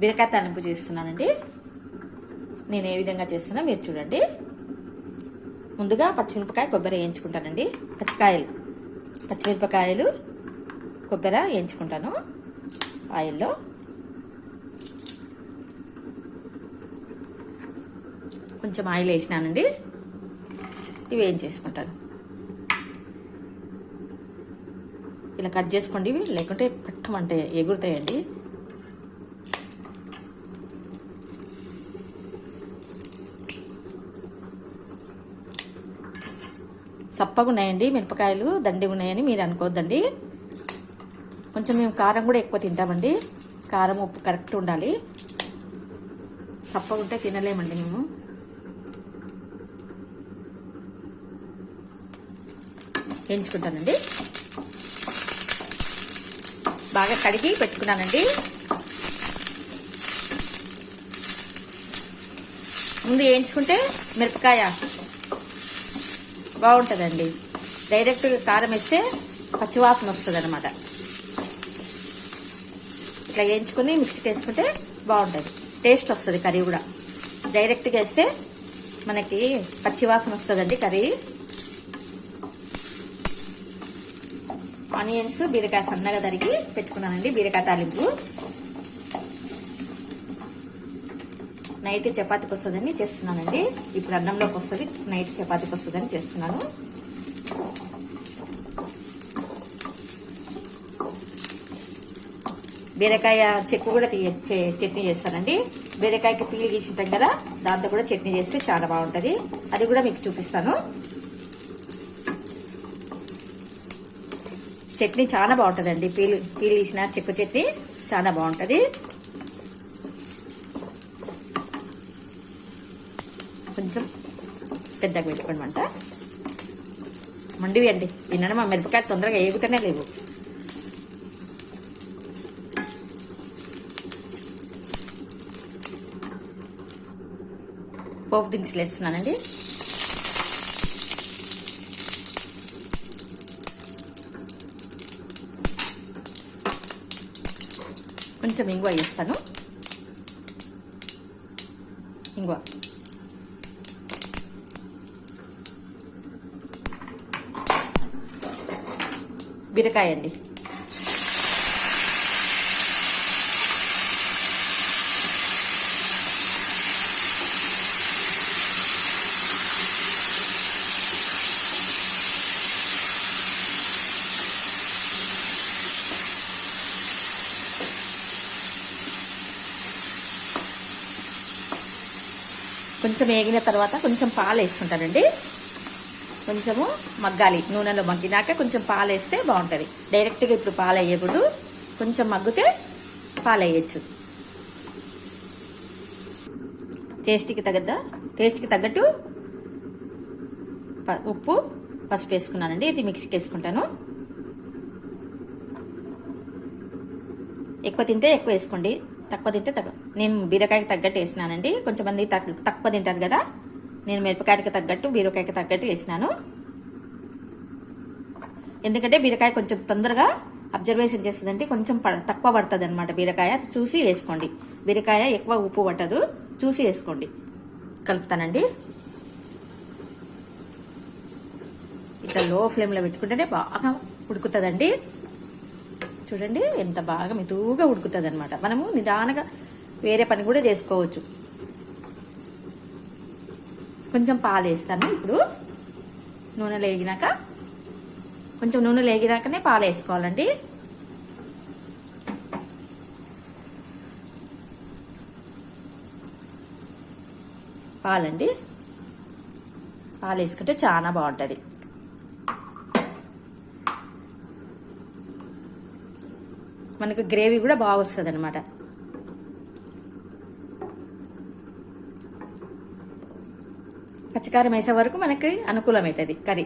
బీరకాయ తాలింపు చేస్తున్నానండి. నేను ఏ విధంగా చేస్తున్నా మీరు చూడండి. ముందుగా పచ్చిమిరపకాయ కొబ్బరి వేయించుకుంటానండి. పచ్చిమిరపకాయలు కొబ్బరి వేయించుకుంటాను ఆయిల్లో. కొంచెం ఆయిల్ వేసినానండి. ఇవి వేయించేసుకుంటాను. ఇలా కట్ చేసుకోండి, లేకుంటే పట్టమంటే ఎగురుతాయండి. చప్పగా ఉన్నాయండి మిరపకాయలు, దండిగా ఉన్నాయని మీరు అనుకోవద్దండి. కొంచెం మేము కారం కూడా ఎక్కువ తింటామండి. కారం ఉప్పు కరెక్ట్ ఉండాలి. చప్పగా ఉంటే తినలేమండి మేము. వేయించుకుంటానండి. బాగా కడిగి పెట్టుకున్నానండి. ముందు వేయించుకుంటే మిరపకాయ బాగుంటుందండి. డైరెక్ట్గా కారం వేస్తే పచ్చివాసన వస్తుంది అనమాట. ఇట్లా వేయించుకొని మిక్సీకి వేసుకుంటే బాగుంటుంది, టేస్ట్ వస్తుంది కర్రీ కూడా. డైరెక్ట్గా వేస్తే మనకి పచ్చివాసన వస్తుందండి కర్రీ. ఆనియన్స్, బీరకాయ సన్నగా తరిగి పెట్టుకున్నానండి. బీరకాయ తాలింపు నైట్ చపాతీకి వస్తుందని చేస్తున్నానండి. ఇప్పుడు అన్నంలోకి వస్తుంది, నైట్ చపాతీకి వస్తుందని చేస్తున్నాను. బీరకాయ చెక్కు కూడా చట్నీ చేస్తానండి. బీరకాయకి పీలు గీసింటాం కదా, దాంతో కూడా చట్నీ చేస్తే చాలా బాగుంటుంది. అది కూడా మీకు చూపిస్తాను. చట్నీ చాలా బాగుంటుందండి. పీలు తీసిన చెక్కు చట్నీ చాలా బాగుంటుంది. కొంచెం పెద్దగా పెట్టుకోండి మంట. మండివి అండి తినడం. మా మిరపకాయ తొందరగా ఏగుతూనే లేవు. పోపు దినుసులు వేస్తున్నానండి. కొంచెం ఇంగువ వేస్తాను. ఇంగువ, బీరకాయ అండి. కొంచెం వేగిన తర్వాత కొంచెం పాలు వేసుకుంటానండి. కొంచెము మగ్గాలి, నూనెలో మగ్గినాక కొంచెం పాలు వేస్తే బాగుంటుంది. డైరెక్ట్గా ఇప్పుడు పాలు వేయకూడదు, కొంచెం మగ్గితే పాలు వేయచ్చు. టేస్ట్కి తగ్గట్టు ఉప్పు, పసుపు వేసుకున్నానండి. ఇది మిక్సీకి వేసుకుంటాను. ఎక్కువ తింటే ఎక్కువ వేసుకోండి, తక్కువ తింటే తక్కువ. నేను బీరకాయకి తగ్గట్టు వేసినానండి. కొంచెం మంది తక్కువ తింటారు కదా, నేను మిరపకాయకి తగ్గట్టు బీరకాయకి తగ్గట్టు వేసినాను. ఎందుకంటే బీరకాయ కొంచెం తొందరగా అబ్జర్వేషన్ చేస్తుందంటే కొంచెం తక్కువ పడుతుంది అనమాట. బీరకాయ చూసి వేసుకోండి. బీరకాయ ఎక్కువ ఉప్పు పట్టదు, చూసి వేసుకోండి. కలుపుతానండి. ఇట్లా లో ఫ్లేమ్లో పెట్టుకుంటేనే బాగా ఉడుకుతుందండి. చూడండి ఎంత బాగా మెతుగా ఉడుకుతుంది అనమాట. మనము నిదానంగా వేరే పని కూడా చేసుకోవచ్చు. కొంచెం పాలు వేస్తాను ఇప్పుడు. కొంచెం నూనె లేగినాకనే పాలు వేసుకోవాలండి. పాలు వేసుకుంటే చాలా బాగుంటుంది. మనకు గ్రేవీ కూడా బాగా వస్తుంది అనమాట. పచ్చికారం వేసే వరకు మనకి అనుకూలమవుతుంది కర్రీ.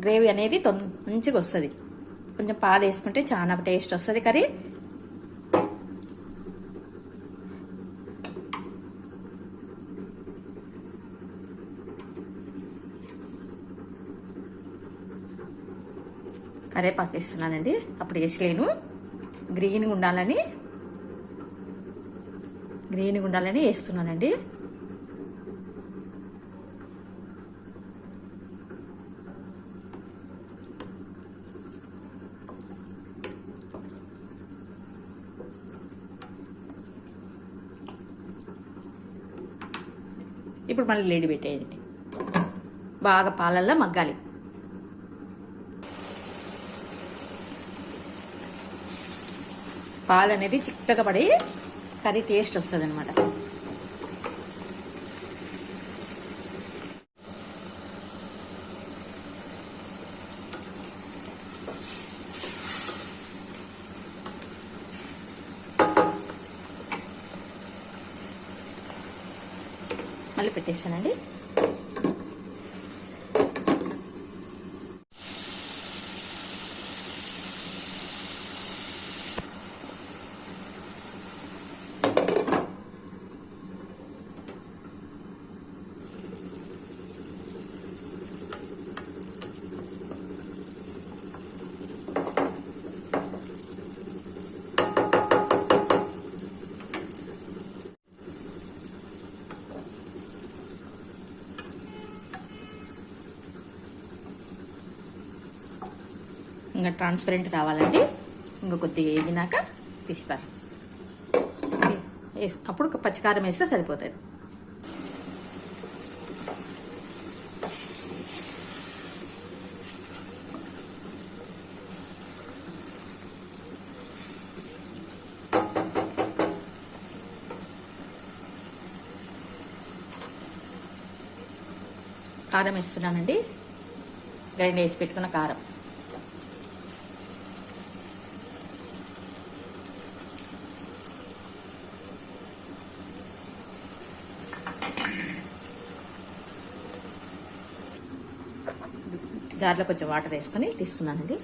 గ్రేవీ అనేది మంచిగా వస్తుంది. కొంచెం పాలు వేసుకుంటే చాలా టేస్ట్ వస్తుంది కర్రీ. కరేపాకు వేస్తున్నానండి. అప్పుడు వేసలేను, గ్రీన్గా ఉండాలని. గ్రీన్గా ఉండాలని వేస్తున్నానండి. ఇప్పుడు మళ్ళీ లేడి పెట్టేయండి. బాగా పాలల్లో మగ్గాలి. పాలు అనేది చిక్కగా పడి కర్రీ టేస్ట్ వస్తుంది అనమాట. మళ్ళీ పెట్టేసానండి. ఇంకా ట్రాన్స్పరెంట్ కావాలండి. ఇంకా కొద్దిగా వేగినాక తీస్తాను. అప్పుడు పచ్చికారం వేస్తే సరిపోతుంది. కారం వేస్తున్నానండి. గ్రైండ్ వేసి పెట్టుకున్న కారం. జార్లో కొంచెం వాటర్ వేసుకొని తీసుకున్నానండి.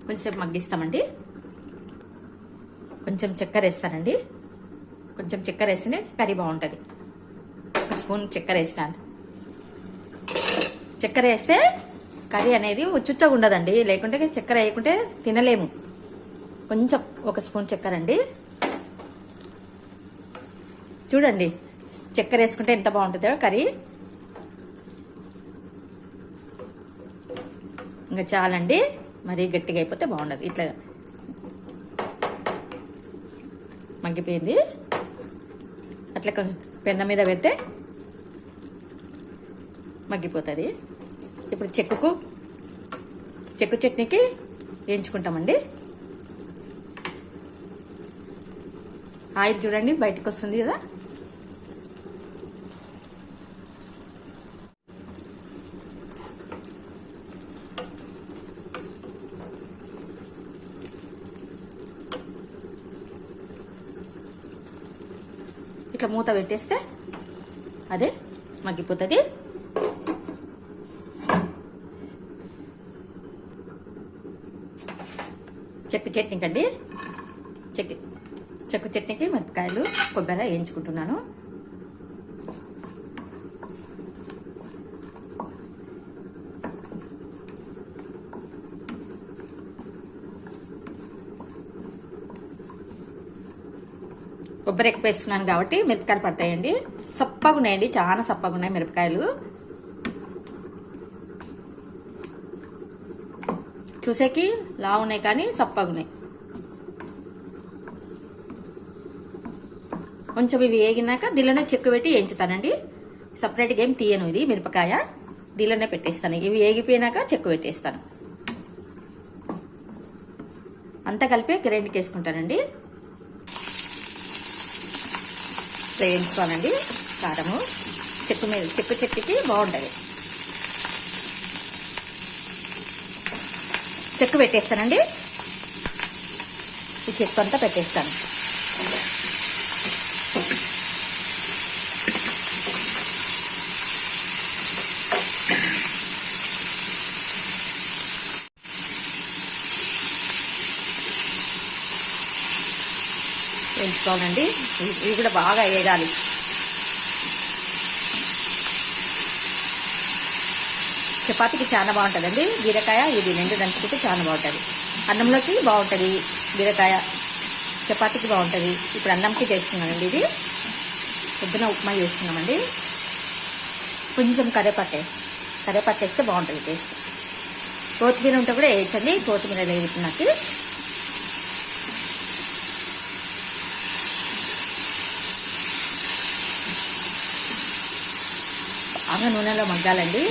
కొంచెంసేపు మగ్గిస్తామండి. కొంచెం చక్కెర వేస్తానండి. కొంచెం చక్కెర వేస్తేనే కర్రీ బాగుంటుంది. ఒక స్పూన్ చక్కెర వేసినాను. చక్కెర వేస్తే కర్రీ అనేది ఉచ్చుచ్చగా ఉండదండి. లేకుంటే చక్కెర వేయకుంటే తినలేము. కొంచెం ఒక స్పూన్ చక్కెర అండి. చూడండి చక్కెర వేసుకుంటే ఎంత బాగుంటుందో కర్రీ. ఇంకా చాలండి. మరీ గట్టిగా అయిపోతే బాగుండదు. ఇట్లా మగ్గిపోయింది. అట్లా కొంచెం పెన్న మీద పెడితే మగ్గిపోతుంది. ఇప్పుడు చెక్కు చట్నీకి వేయించుకుంటామండి. ఆయిల్ చూడండి బయటకు వస్తుంది కదా. ఇట్లా మూత పెట్టేస్తే అదే మగ్గిపోతుంది. చెక్కు చట్నీకి అండి. చెక్కు చట్నీకి మిరపకాయలు కొబ్బరి వేయించుకుంటున్నాను. కొబ్బరి ఎక్కువ వేస్తున్నాను కాబట్టి మిరపకాయలు పడతాయండి. సప్పగా ఉన్నాయండి, చాలా సప్పగా ఉన్నాయి మిరపకాయలు. చూసేకి లావు ఉన్నాయి కానీ సప్పగా ఉన్నాయి. కొంచెం ఇవి వేగినాక దీనిలోనే చెక్కు పెట్టి వేయించుతానండి. సపరేట్గా ఏం తీయను. ఇది మిరపకాయ దీనిలోనే పెట్టేస్తాను. ఇవి వేగిపోయినాక చెక్కు పెట్టేస్తాను. అంతా కలిపి గ్రైండ్కి వేసుకుంటానండి. వేయించుకోవాలండి. కారము చెక్కుకి బాగుంటుంది. చెక్కు పెట్టేస్తానండి. ఈ చెక్కు అంతా పెట్టేస్తాను. వేయించుకోవాలండి. ఇవి కూడా బాగా వేగాలి. చపాతీకి చాలా బాగుంటుందండి బీరకాయ. ఇది రెండు దంచుకుంటే చాలా బాగుంటుంది. అన్నంలోకి బాగుంటుంది బీరకాయ, చపాతీకి బాగుంటుంది. ఇప్పుడు అన్నంకి చేస్తున్నానండి. ఇది పొద్దున ఉప్మా చేస్తున్నామండి. కొంచెం కరేపాకు వేస్తే బాగుంటుంది టేస్ట్. కొత్తిమీర ఉంటే కూడా వేయచ్చండి. కొత్తిమీర లేదు నాకు. బాగా నూనెలో మగ్గాలండి.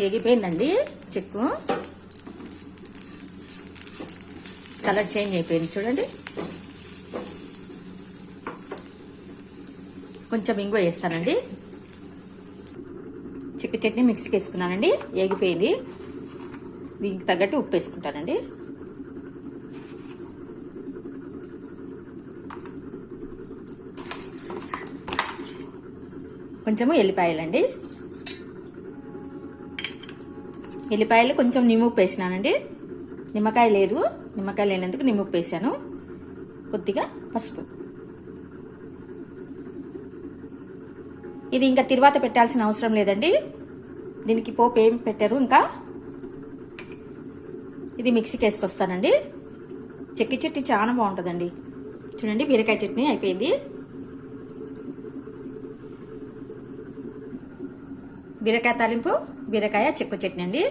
ఎగిపోయిందండి చెక్కు. కలర్ చేంజ్ అయిపోయింది చూడండి. కొంచెం ఇంగువ వేస్తానండి. చెక్కు చట్నీ మిక్సీకి వేసుకున్నానండి. ఎగిపోయింది. దీనికి తగ్గట్టు ఉప్పు వేసుకుంటానండి. కొంచెము ఎల్లిపాయలండి. ఎల్లిపాయలు కొంచెం నిమ్ముప్పు వేసినానండి. నిమ్మకాయ లేదు, నిమ్మకాయ లేనందుకు నిమ్ముప్పు వేసాను. కొద్దిగా పసుపు. ఇది ఇంకా తిరువాత పెట్టాల్సిన అవసరం లేదండి. దీనికి పోపు ఏం పెట్టారు. ఇంకా ఇది మిక్సీకి వేసుకొస్తానండి. చెక్కి చట్నీ చాలా బాగుంటుందండి. చూడండి బీరకాయ చట్నీ అయిపోయింది. బీరకాయ తాలింపు, బీరకాయ చెక్కు చట్నీ అండి.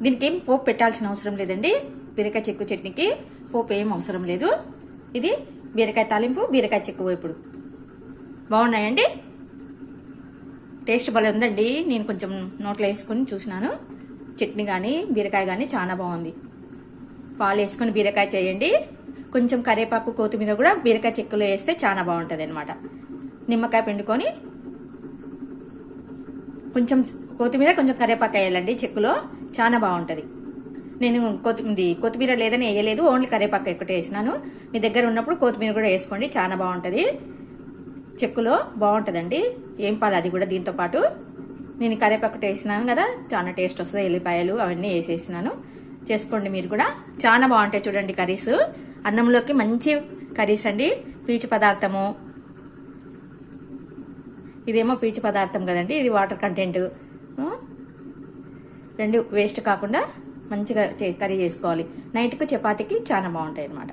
దీనికి ఏం పోపు పెట్టాల్సిన అవసరం లేదండి. బీరకాయ చెక్కు చట్నీకి పోపు ఏం అవసరం లేదు. ఇది బీరకాయ తాలింపు, బీరకాయ చెక్కు వేపుడు బాగున్నాయండి. టేస్ట్ భలే ఉందండి. నేను కొంచెం నోట్లో వేసుకొని చూసినాను. చట్నీ కానీ బీరకాయ కానీ చాలా బాగుంది. పాలు వేసుకొని బీరకాయ చేయండి. కొంచెం కరివేపాకు, కొత్తిమీర కూడా బీరకాయ చెక్కులో వేస్తే చాలా బాగుంటుంది అనమాట. నిమ్మకాయ పిండుకొని కొంచెం కొత్తిమీర, కొంచెం కరివేపాకు వేయాలండి. చెక్కులో చాలా బాగుంటుంది. నేను కొత్తిమీర లేదని వేయలేదు, ఓన్లీ కరివేపాకు ఒకటే వేసినాను. మీ దగ్గర ఉన్నప్పుడు కొత్తిమీర కూడా వేసుకోండి, చాలా బాగుంటుంది. చెక్కులో బాగుంటుందండి. ఏం పాలు అది కూడా దీంతో పాటు. నేను కరివేపాకు వేసినాను కదా, చాలా టేస్ట్ వస్తుంది. ఎల్లిపాయలు అవన్నీ వేసేసినాను. చేసుకోండి మీరు కూడా. చాలా బాగుంటాయి చూడండి కర్రీస్. అన్నంలోకి మంచి కర్రీస్ అండి. పీచు పదార్థము. ఇదేమో పీచు పదార్థం కదండి, ఇది వాటర్ కంటెంట్. రెండు వేస్ట్ కాకుండా మంచిగా కర్రీ చేసుకోవాలి. నైట్కు చపాతీకి చాలా బాగుంటాయి అన్నమాట.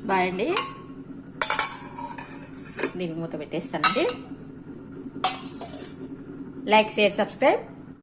బాయ్ అండి. దీనికి మూత పెట్టేస్తానండి. Like, share, subscribe.